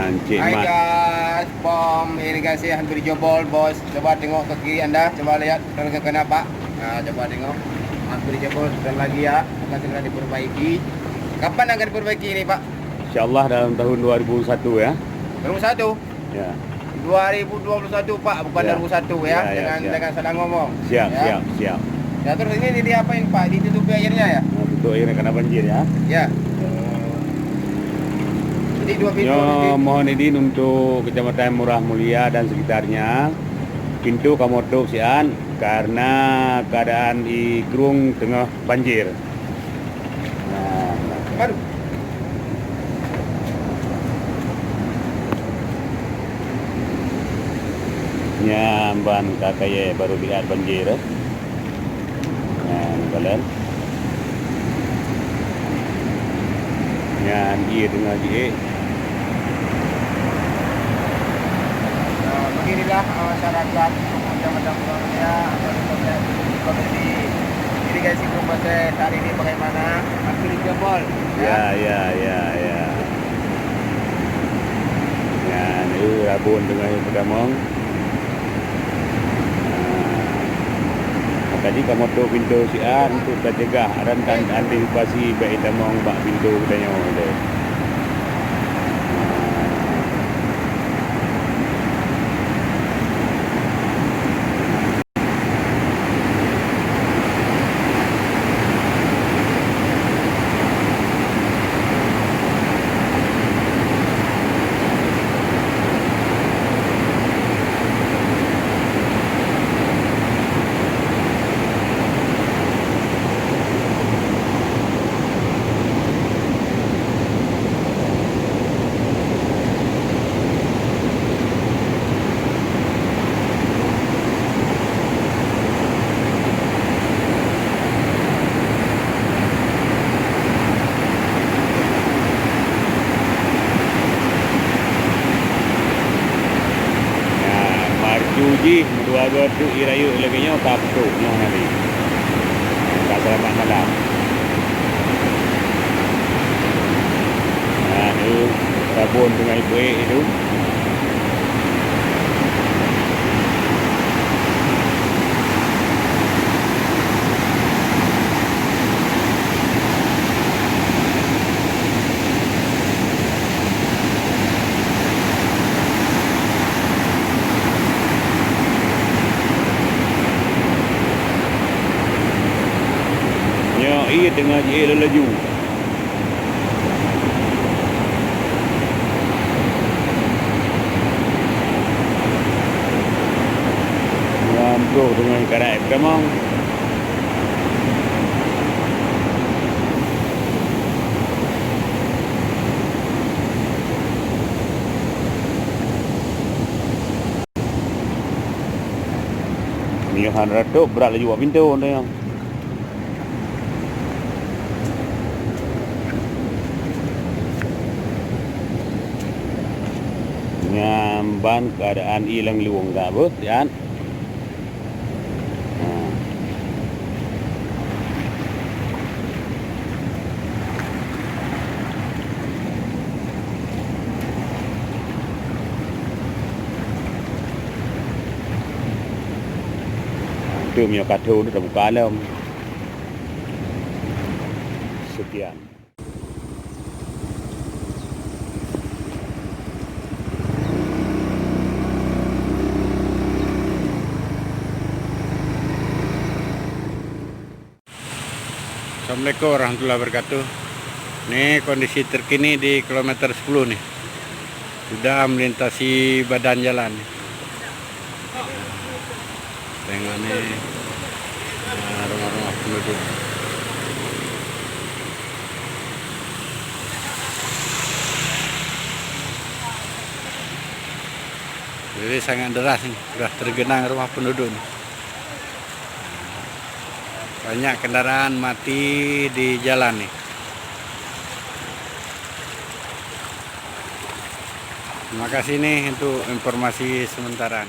Cik Hai Mat. guys, pom irigasi hampir jebol bos. Coba tengok ke kiri anda, coba lihat kenapa. Nah, coba tengok hampir jebol dan lagi ya, akan segera diperbaiki. Kapan akan diperbaiki ini Pak? Insyaallah dalam tahun 2001 ya. 2021? Ya. 2021 Pak, bukan Ya. 2001 Ya, ya, ya, siap. jangan salah ngomong. Siap, Ya. siap. Ya terus ini diapain Pak? Ditutupi airnya ya? Nah, untuk akhirnya kena banjir ya. Ya. Jadi dua pintu Yo, mohon izin untuk Kecamatan Murah Mulia dan sekitarnya pintu kamu tutup sian karena keadaan di Grung tengah banjir. Nah, Aduh. nyamban kakaya baru lihat banjir. Nah, kalian. Nyan dia tengah dia. Beginilah masyarakat Kecamatan Mulia atau komisi irigasi Bumbase saat ini bagaimana hampir jebol. Ya. Nyan itu rabun tengah pedamong. Tadi kamu tutup pintu sian untuk tercegah dan antisipasi baik tamong bak pintu katanya ada. Uji dua tu irayu lebihnya kaptu noh nanti. Tak selamat malam. Nah, itu rabun dengan ibu itu. Ia tengah je lelaju. Ngambil dengan karat kemang. Ni han ratuk berat laju buat pintu dia. Nyamban keadaan hilang luang tak apa kan. Itu punya kartu dah buka alam. Sekian. Assalamualaikum warahmatullahi wabarakatuh. Ini kondisi terkini di kilometer 10 nih. Sudah melintasi badan jalan. Tengok nih rumah-rumah penduduk. Jadi sangat deras nih, sudah tergenang rumah penduduk nih. Banyak kendaraan mati di jalan nih. Terima kasih nih untuk informasi sementara.